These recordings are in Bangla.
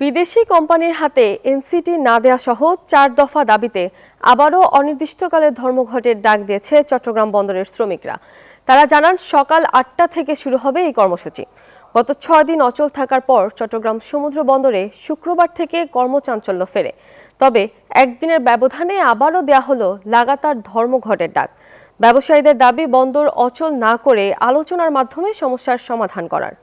বিদেশি কোম্পানির হাতে এনসিটি না দেয়া সহ ৪ দফা দাবিতে আবারও অনির্দিষ্টকালের ধর্মঘটের ডাক দিয়েছে চট্টগ্রাম বন্দরের শ্রমিকরা। তারা জানান সকাল ৮টা থেকে শুরু হবে এই কর্মসূচি। গত ৬ দিন অচল থাকার পর চট্টগ্রাম সমুদ্র বন্দরে শুক্রবার থেকে কর্মচাঞ্চল্য ফেরে। তবে একদিনের ব্যবধানে আবারও দেয়া হলো লাগাতার ধর্মঘটের ডাক। ব্যবসায়ীদের দাবি বন্দর অচল না করে আলোচনার মাধ্যমে সমস্যার সমাধান করার।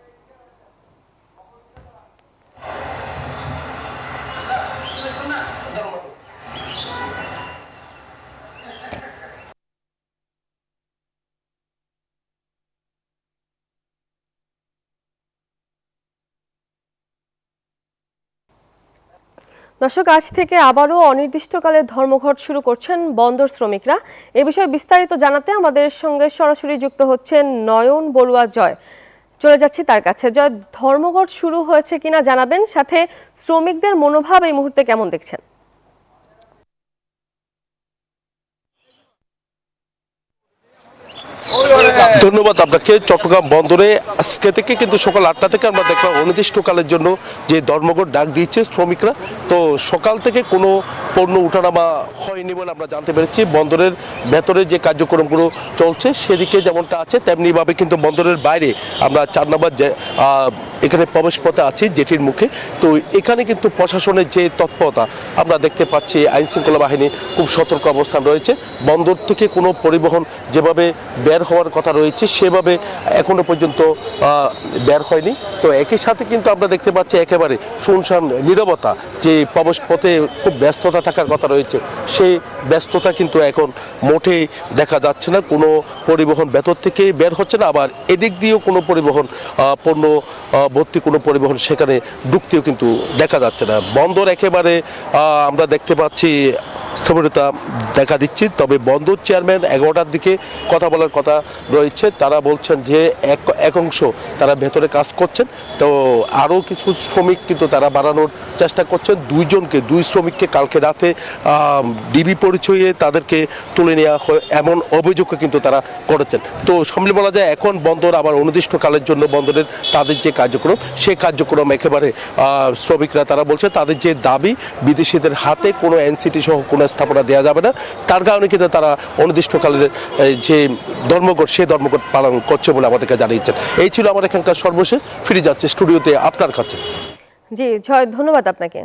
দর্শক, আজ থেকে আবারও অনির্দিষ্টকালের ধর্মঘট শুরু করছেন বন্দর শ্রমিকরা। এ বিষয়ে বিস্তারিত জানাতে আমাদের সঙ্গে সরাসরি যুক্ত হচ্ছেন নয়ন বড়ুয়া জয়। চলে যাচ্ছি তার কাছে। জয়, ধর্মঘট শুরু হয়েছে কিনা জানাবেন, সাথে শ্রমিকদের মনোভাব এই মুহূর্তে কেমন দেখছেন? ধন্যবাদ আপনাকে। চট্টগ্রাম বন্দরে আজকে থেকে কিন্তু সকাল ৮টা থেকে আমরা দেখলাম অনির্দিষ্টকালের জন্য যে ধর্মঘট ডাক দিয়েছে শ্রমিকরা। তো সকাল থেকে কোনো পণ্য উঠানামা হয়নি বলে আমরা জানতে পেরেছি। বন্দরের ভেতরে যে কার্যক্রমগুলো চলছে সেদিকে যেমনটা আছে তেমনিভাবে কিন্তু বন্দরের বাইরে আমরা ৪ নম্বর যে এখানে প্রবেশ পথে আছি জেটির মুখে। তো এখানে কিন্তু প্রশাসনের যে তৎপরতা আমরা দেখতে পাচ্ছি, আইনশৃঙ্খলা বাহিনী খুব সতর্ক অবস্থান রয়েছে। বন্দর থেকে কোনো পরিবহন যেভাবে বের হওয়ার কথা রয়েছে সেভাবে এখনো পর্যন্ত বের হয়নি। তো একই সাথে কিন্তু আমরা দেখতে পাচ্ছি একেবারে শুনশান নীরবতা, যে প্রবেশ পথে খুব ব্যস্ততা থাকার কথা রয়েছে সেই ব্যস্ততা কিন্তু এখন মোটেই দেখা যাচ্ছে না। কোনো পরিবহন ভেতর থেকে বের হচ্ছে না, আবার এদিক দিয়েও কোনো পরিবহন পণ্য ভর্তি কোনো পরিবহন সেখানে ঢুকতেও কিন্তু দেখা যাচ্ছে না। বন্দর একেবারে আমরা দেখতে পাচ্ছি স্থবিরতা দেখা দিচ্ছি। তবে বন্দর চেয়ারম্যান 11টার দিকে কথা বলার কথা রয়েছে। তারা বলছেন যে এক অংশ তারা ভেতরে কাজ করছেন, তো আরও কিছু শ্রমিক কিন্তু তারা বাড়ানোর চেষ্টা করছেন। দুই শ্রমিককে কালকে রাতে ডিবি পরিচয়ে তাদেরকে তুলে নেওয়া হয় এমন অভিযোগও কিন্তু তারা করেছেন। তো সামনে বলা যায় এখন বন্দর আবার অনির্দিষ্টকালের জন্য বন্দরের তাদের যে কার্যক্রম সেই কার্যক্রম একেবারে শ্রমিকরা তারা বলছে তাদের যে দাবি বিদেশিদের হাতে কোনো এনসিটি সহ কোনো স্থাপনা দেওয়া যাবে না, তার কারণে কিন্তু তারা অনির্দিষ্টকালের যে ধর্মঘট সেই ধর্মঘট পালন করছে বলে আমাদেরকে জানিয়েছেন। এই ছিল আমার এখানকার সর্বশেষ। ফিরে যাচ্ছে স্টুডিওতে আপনার কাছে। জি জয়, ধন্যবাদ আপনাকে।